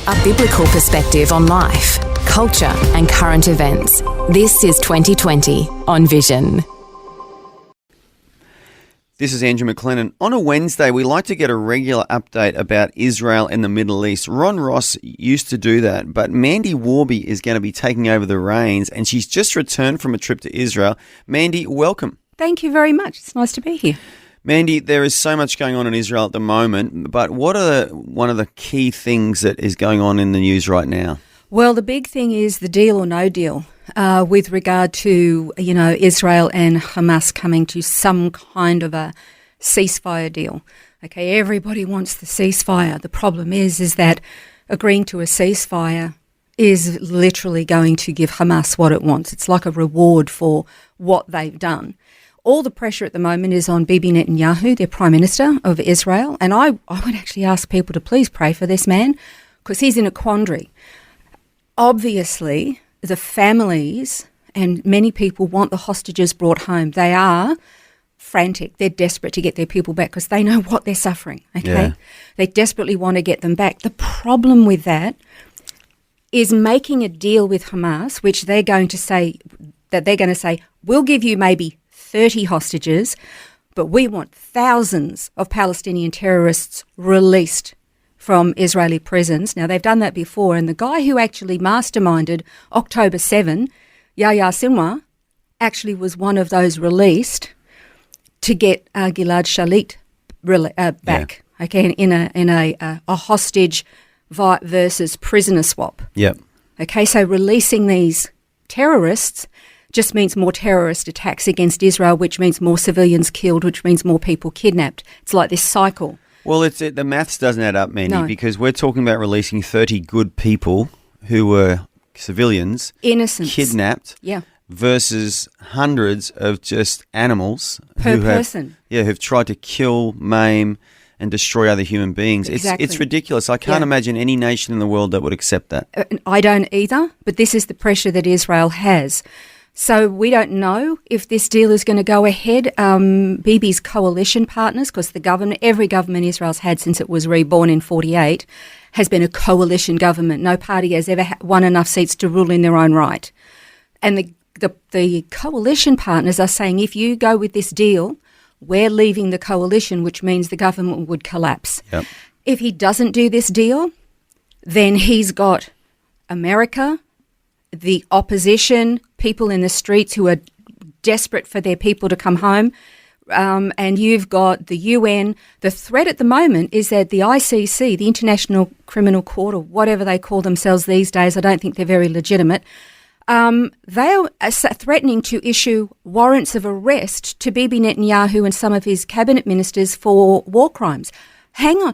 A biblical perspective on life, culture and current events. This is 2020 on Vision. This is Andrew McLennan. On a Wednesday, we like to get a regular update about Israel and the Middle East. Ron Ross used to do that, but Mandy Worby is going to be taking over the reins, and she's just returned from a trip to Israel. Mandy, welcome. Thank you very much. It's nice to be here. Mandy, there is so much going on in Israel at the moment, but what are one of the key things that is going on in the news right now? Well, the big thing is the deal or no deal with regard to, Israel and Hamas coming to some kind of a ceasefire deal. Okay, everybody wants the ceasefire. The problem is that agreeing to a ceasefire is literally going to give Hamas what it wants. It's like a reward for what they've done. All the pressure at the moment is on Bibi Netanyahu, their Prime Minister of Israel, and I would actually ask people to please pray for this man because he's in a quandary. Obviously, the families and many people want the hostages brought home. They are frantic. They're desperate to get their people back because they know what they're suffering, okay? Yeah. They desperately want to get them back. The problem with that is making a deal with Hamas, which they're going to say, we'll give you maybe 30 hostages, but we want thousands of Palestinian terrorists released from Israeli prisons. Now, they've done that before, and the guy who actually masterminded October 7, Yahya Sinwar, actually was one of those released to get Gilad Shalit back, okay, in a hostage versus prisoner swap. Yep. Okay, so releasing these terrorists just means more terrorist attacks against Israel, which means more civilians killed, which means more people kidnapped. It's like this cycle. Well, the maths doesn't add up, Mandy, because we're talking about releasing 30 good people who were civilians, innocents, kidnapped, versus hundreds of just animals per person. Who've tried to kill, maim, and destroy other human beings. Exactly. It's ridiculous. I can't imagine any nation in the world that would accept that. I don't either, but this is the pressure that Israel has. So we don't know if this deal is going to go ahead. Bibi's coalition partners, because every government Israel's had since it was reborn in 1948, has been a coalition government. No party has ever won enough seats to rule in their own right. And the coalition partners are saying, if you go with this deal, we're leaving the coalition, which means the government would collapse. Yep. If he doesn't do this deal, then he's got America, the opposition, people in the streets who are desperate for their people to come home, and you've got the UN. The threat at the moment is that the ICC, the International Criminal Court, or whatever they call themselves these days, I don't think they're very legitimate, they are threatening to issue warrants of arrest to Bibi Netanyahu and some of his cabinet ministers for war crimes. Hang on,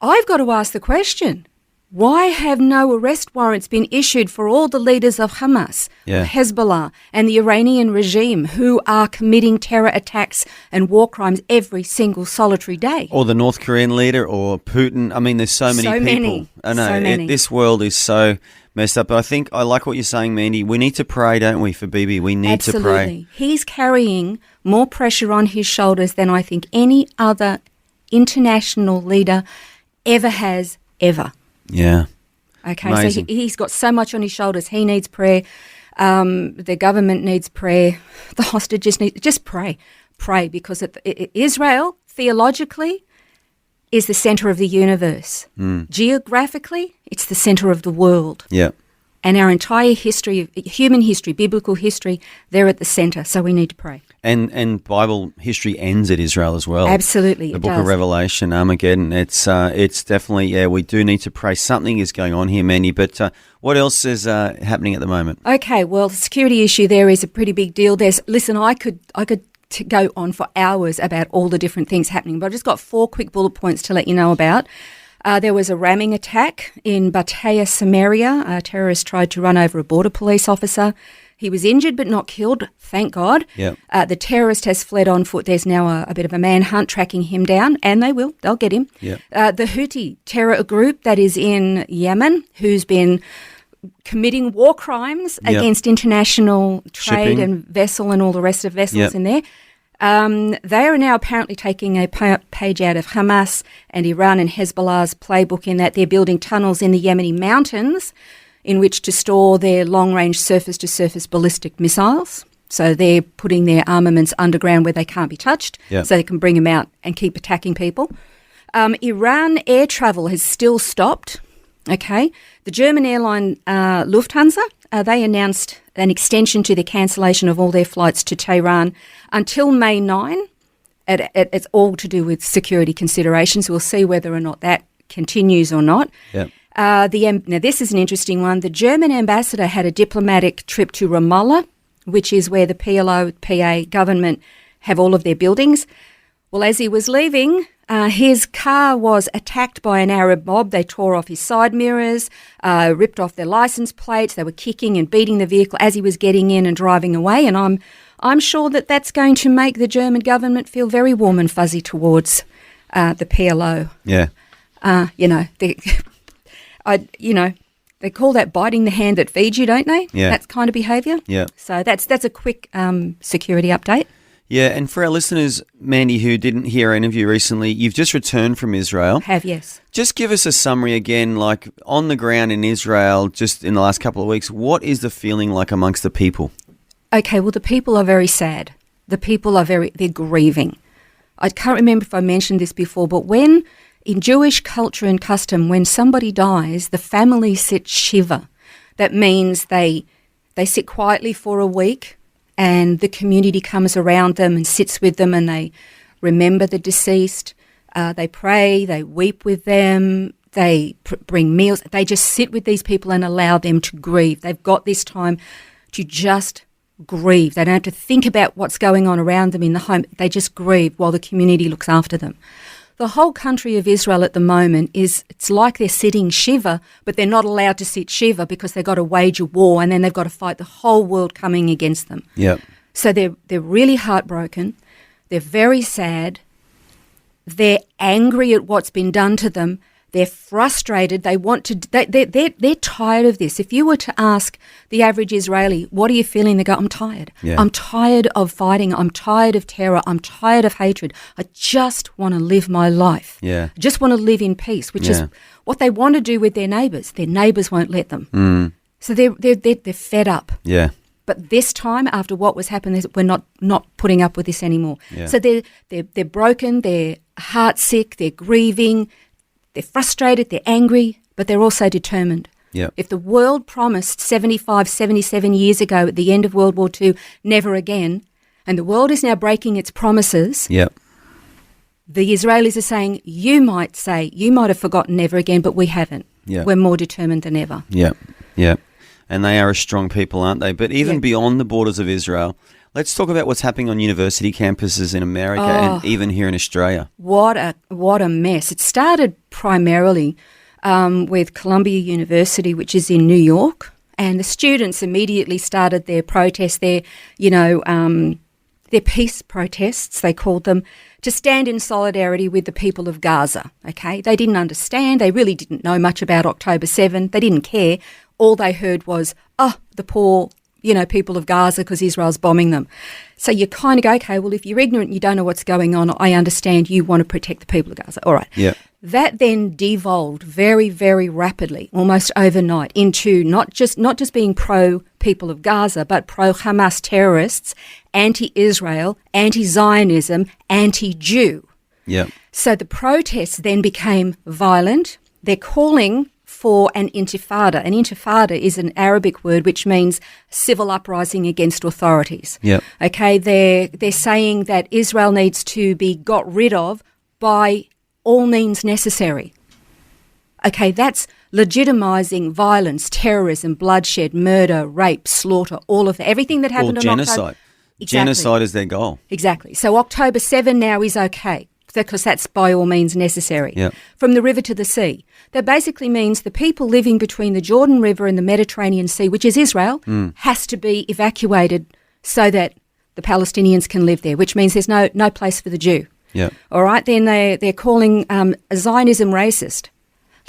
I've got to ask the question. Why have no arrest warrants been issued for all the leaders of Hamas, Hezbollah and the Iranian regime who are committing terror attacks and war crimes every single solitary day? Or the North Korean leader or Putin. I mean, there's so many people. I know, this world is so messed up. But I think I like what you're saying, Mandy. We need to pray, don't we, for Bibi? We need to pray. Absolutely. He's carrying more pressure on his shoulders than I think any other international leader ever has, ever. Yeah. Okay, amazing. So he's got so much on his shoulders. He needs prayer. The government needs prayer. The hostages need... Just pray. Pray, because Israel, theologically, is the centre of the universe. Geographically, it's the centre of the world. Yeah. And our entire history, human history, biblical history, they're at the centre, so we need to pray. And Bible history ends at Israel as well. Absolutely, the book of Revelation, Armageddon. It's definitely, we do need to pray. Something is going on here, Mandy. But what else is happening at the moment? Okay, well, the security issue there is a pretty big deal. I could go on for hours about all the different things happening, but I've just got 4 quick bullet points to let you know about. There was a ramming attack in Bataya, Samaria. A terrorist tried to run over a border police officer. He was injured but not killed, thank God. Yep. The terrorist has fled on foot. There's now a bit of a manhunt tracking him down, and they'll get him. Yep. The Houthi terror group that is in Yemen, who's been committing war crimes against international trade shipping and vessel and all the rest of vessels in there. They are now apparently taking a page out of Hamas and Iran and Hezbollah's playbook in that they're building tunnels in the Yemeni mountains in which to store their long-range surface-to-surface ballistic missiles. So they're putting their armaments underground where they can't be touched, so they can bring them out and keep attacking people. Iran air travel has still stopped. Okay, the German airline Lufthansa, they announced an extension to the cancellation of all their flights to Tehran until May 9. It's all to do with security considerations. We'll see whether or not that continues or not. Yep. Now, this is an interesting one. The German ambassador had a diplomatic trip to Ramallah, which is where the PLO, PA government have all of their buildings. Well, as he was leaving, his car was attacked by an Arab mob. They tore off his side mirrors, ripped off their license plates. They were kicking and beating the vehicle as he was getting in and driving away. And I'm sure that that's going to make the German government feel very warm and fuzzy towards the PLO. Yeah. They call that biting the hand that feeds you, don't they? Yeah. That kind of behaviour. Yeah. So that's a quick security update. Yeah, and for our listeners, Mandy, who didn't hear our interview recently, you've just returned from Israel. Have, yes. Just give us a summary again, like on the ground in Israel, just in the last couple of weeks, what is the feeling like amongst the people? Okay, well, the people are very sad. The people are they're grieving. I can't remember if I mentioned this before, but in Jewish culture and custom, when somebody dies, the family sit shiva. That means they sit quietly for a week, and the community comes around them and sits with them, and they remember the deceased. They pray, they weep with them, they bring meals. They just sit with these people and allow them to grieve. They've got this time to just grieve. They don't have to think about what's going on around them in the home. They just grieve while the community looks after them. The whole country of Israel at the moment it's like they're sitting shiva, but they're not allowed to sit shiva because they've got to wage a war, and then they've got to fight the whole world coming against them. Yep. So they're really heartbroken. They're very sad. They're angry at what's been done to them. They're frustrated. They're tired of this. If you were to ask the average Israeli, what are you feeling? They go, I'm tired. Yeah. I'm tired of fighting. I'm tired of terror. I'm tired of hatred. I just want to live my life. Yeah. I just want to live in peace, which is what they want to do with their neighbours. Their neighbours won't let them. Mm. So they're fed up. Yeah. But this time, after what was happening, we're not putting up with this anymore. Yeah. So they're broken. They're heartsick. They're grieving. They're frustrated, they're angry, but they're also determined. Yep. If the world promised 75, 77 years ago at the end of World War II, never again, and the world is now breaking its promises, Yep. the Israelis are saying, you might have forgotten never again, but we haven't. Yep. We're more determined than ever. Yeah, yeah. And they are a strong people, aren't they? But even beyond the borders of Israel, let's talk about what's happening on university campuses in America and even here in Australia. What a mess. It started primarily with Columbia University, which is in New York, and the students immediately started their protests, their peace protests, they called them, to stand in solidarity with the people of Gaza, okay? They didn't understand. They really didn't know much about October 7. They didn't care. All they heard was, the poor, people of Gaza because Israel's bombing them. So you kind of go, okay, well, if you're ignorant and you don't know what's going on, I understand you want to protect the people of Gaza. All right. Yeah. That then devolved very, very rapidly, almost overnight, into not just being pro-people of Gaza, but pro-Hamas terrorists, anti-Israel, anti-Zionism, anti-Jew. Yeah. So the protests then became violent. They're calling for an intifada. An intifada is an Arabic word which means civil uprising against authorities. Yep. Okay, they're saying that Israel needs to be got rid of by all means necessary. Okay, that's legitimising violence, terrorism, bloodshed, murder, rape, slaughter, all of that. Everything that happened on genocide. October. Exactly. Genocide is their goal. Exactly. So October 7 now is okay because that's by all means necessary. Yep. From the river to the sea. That basically means the people living between the Jordan River and the Mediterranean Sea, which is Israel, has to be evacuated so that the Palestinians can live there, which means there's no place for the Jew. Yeah. All right, then they're calling Zionism racist.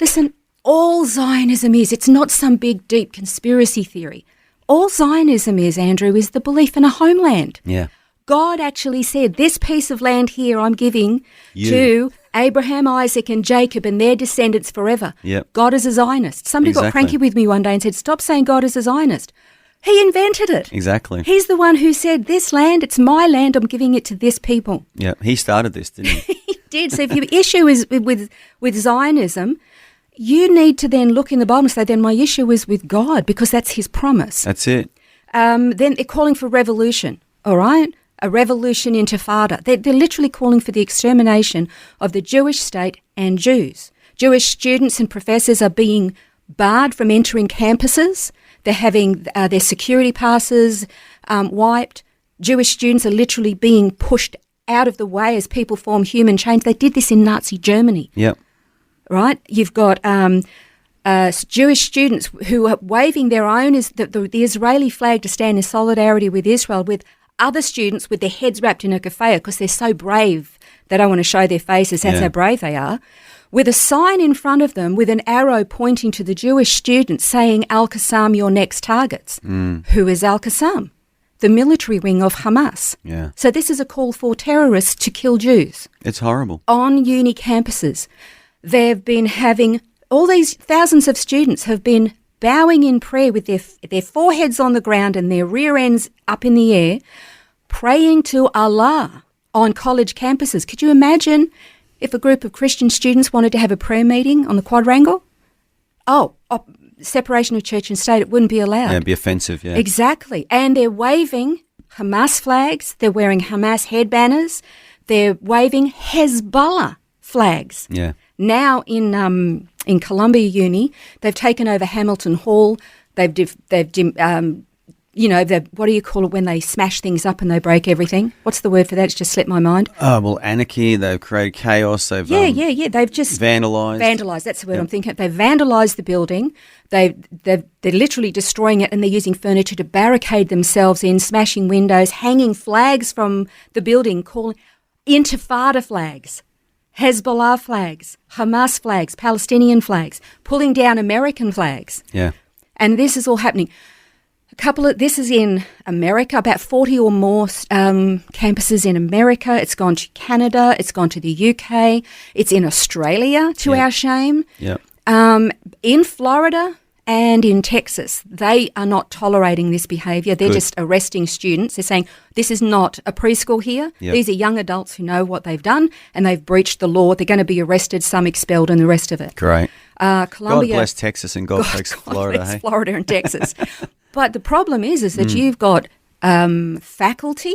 Listen, all Zionism is, it's not some big, deep conspiracy theory. All Zionism is, Andrew, is the belief in a homeland. Yeah. God actually said, this piece of land here I'm giving You. to Abraham, Isaac and Jacob and their descendants forever. Yep. God is a Zionist. Somebody got Exactly. cranky with me one day and said, stop saying God is a Zionist. He invented it. Exactly. He's the one who said, this land, it's my land, I'm giving it to this people. Yeah, he started this, didn't he? He did. So if your issue is with Zionism, you need to then look in the Bible and say, then my issue is with God, because that's his promise. That's it. Then they're calling for revolution, all right? A revolution intifada. They're literally calling for the extermination of the Jewish state and Jews. Jewish students and professors are being barred from entering campuses. They're having their security passes wiped. Jewish students are literally being pushed out of the way as people form human chains. They did this in Nazi Germany. Yep. Right? You've got Jewish students who are waving their own, the Israeli flag, to stand in solidarity with Israel, with other students with their heads wrapped in a keffiyeh because they're so brave. They don't want to show their faces. That's how brave they are. With a sign in front of them with an arrow pointing to the Jewish students saying, Al-Qassam, your next targets. Who is Al-Qassam? The military wing of Hamas. Yeah. So this is a call for terrorists to kill Jews It's horrible. on uni campuses. They've been having, all these thousands of students have been bowing in prayer with their foreheads on the ground and their rear ends up in the air, praying to Allah on college campuses. Could you imagine if a group of Christian students wanted to have a prayer meeting on the quadrangle? Separation of church and state, it wouldn't be allowed. Yeah, it'd be offensive, yeah. Exactly. And they're waving Hamas flags. They're wearing Hamas head banners. They're waving Hezbollah flags. Yeah. Now in Columbia Uni, they've taken over Hamilton Hall. They've what do you call it when they smash things up and they break everything? What's the word for that? It's just slipped my mind. Oh, well, anarchy. They've created chaos. They've They've just vandalised. Vandalised. That's the word I'm thinking. They've vandalised the building. They're literally destroying it, and they're using furniture to barricade themselves in, smashing windows, hanging flags from the building, calling Intifada flags, Hezbollah flags, Hamas flags, Palestinian flags, pulling down American flags. Yeah. And this is all happening. This is in America, about 40 or more campuses in America. It's gone to Canada. It's gone to the UK. It's in Australia, to our shame. Yeah. In Florida and in Texas, they are not tolerating this behaviour. They're just arresting students. They're saying, this is not a preschool here. Yep. These are young adults who know what they've done and they've breached the law. They're going to be arrested, some expelled and the rest of it. Great. Columbia, God bless Texas and God bless Florida. bless Hey? Florida and Texas. But the problem is that you've got faculty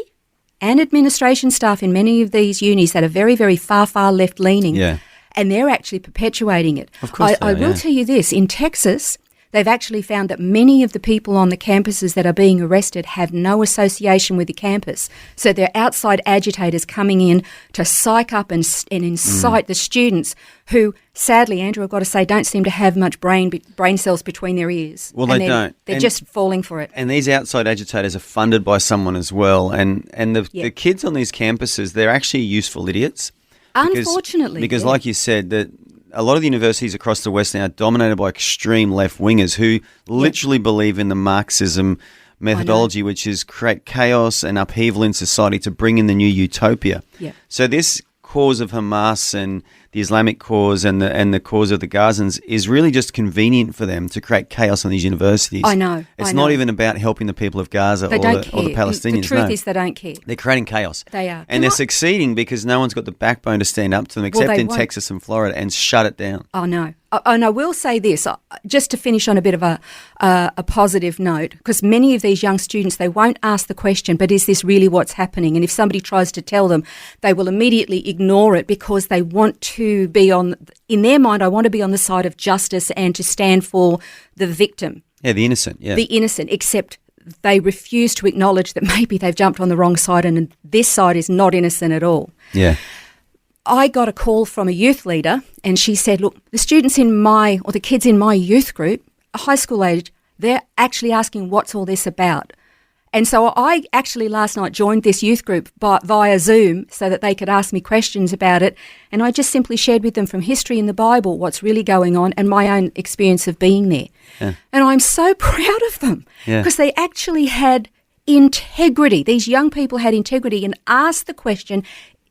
and administration staff in many of these unis that are very, very far left-leaning. Yeah. And they're actually perpetuating it. Of course I they will are. tell you this. In Texas, they've actually found that many of the people on the campuses that are being arrested have no association with the campus. So they're outside agitators coming in to psych up and incite the students who, sadly, Andrew, I've got to say, don't seem to have much brain cells between their ears. Well, And they don't. They're And- just falling for it. And these outside agitators are funded by someone as well. And the kids on these campuses, they're actually useful idiots. Unfortunately. Because yeah. like you said, that a lot of the universities across the West now are dominated by extreme left-wingers who literally believe in the Marxism methodology, which is create chaos and upheaval in society to bring in the new utopia. Yeah. So this cause of Hamas and the Islamic cause and the cause of the Gazans is really just convenient for them to create chaos on these universities. I know. It's I not know. even about helping the people of Gaza They or don't the care. Palestinians. The truth no. is they don't care. They're creating chaos. They are. And they're succeeding because no one's got the backbone to stand up to them except they in won't. Texas and Florida and shut it down. Oh, no. And I will say this, just to finish on a bit of a positive note, because many of these young students, they won't ask the question, but is this really what's happening? And if somebody tries to tell them, they will immediately ignore it because they want to be in their mind, I want to be on the side of justice and to stand for the victim. Yeah, the innocent, yeah. The innocent, except they refuse to acknowledge that maybe they've jumped on the wrong side and this side is not innocent at all. Yeah. I got a call from a youth leader and she said, look, the kids in my youth group, high school age, they're actually asking what's all this about. And so I actually last night joined this youth group via Zoom so that they could ask me questions about it. And I just simply shared with them from history in the Bible what's really going on and my own experience of being there. Yeah. And I'm so proud of them because they actually had integrity. These young people had integrity and asked the question,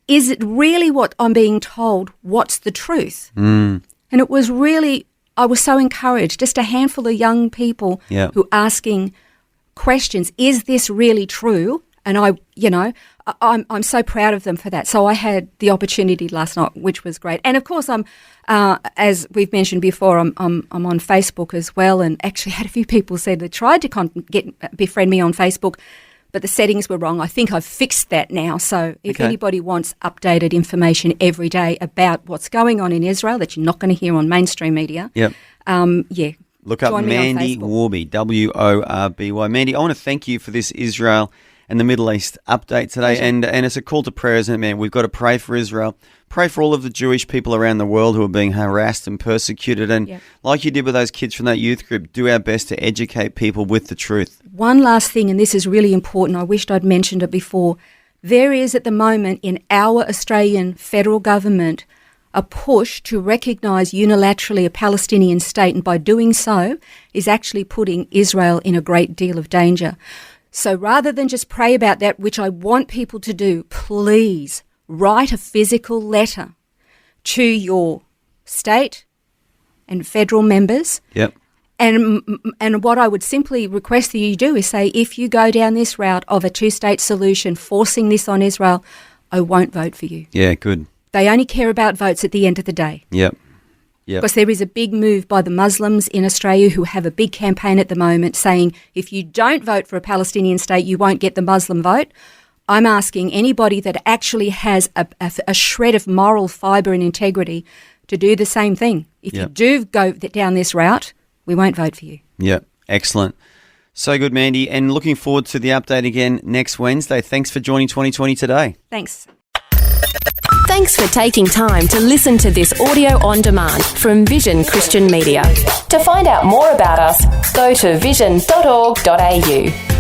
is it really what I'm being told? What's the truth? And it was really, I was so encouraged, just a handful of young people who asking questions, is this really true? And I'm so proud of them for that. So I had the opportunity last night, which was great. And of course, I'm as we've mentioned before, I'm on Facebook as well. And actually, had a few people said they tried to befriend me on Facebook, but the settings were wrong. I think I've fixed that now. So if anybody wants updated information every day about what's going on in Israel that you're not going to hear on mainstream media, look up Mandy Worby, W-O-R-B-Y. Mandy, I want to thank you for this Israel and the Middle East update today. And it's a call to prayer, isn't it, man? We've got to pray for Israel. Pray for all of the Jewish people around the world who are being harassed and persecuted. And like you did with those kids from that youth group, do our best to educate people with the truth. One last thing, and this is really important. I wished I'd mentioned it before. There is at the moment in our Australian federal government a push to recognise unilaterally a Palestinian state, and by doing so is actually putting Israel in a great deal of danger. So rather than just pray about that, which I want people to do, please write a physical letter to your state and federal members. And what I would simply request that you do is say, if you go down this route of a two-state solution, forcing this on Israel, I won't vote for you. Yeah, good. They only care about votes at the end of the day. Because there is a big move by the Muslims in Australia who have a big campaign at the moment saying, if you don't vote for a Palestinian state, you won't get the Muslim vote. I'm asking anybody that actually has a shred of moral fibre and integrity to do the same thing. If you do go down this route, we won't vote for you. Excellent. So good, Mandy. And looking forward to the update again next Wednesday. Thanks for joining 2020 today. Thanks. Thanks for taking time to listen to this audio on demand from Vision Christian Media. To find out more about us, go to vision.org.au.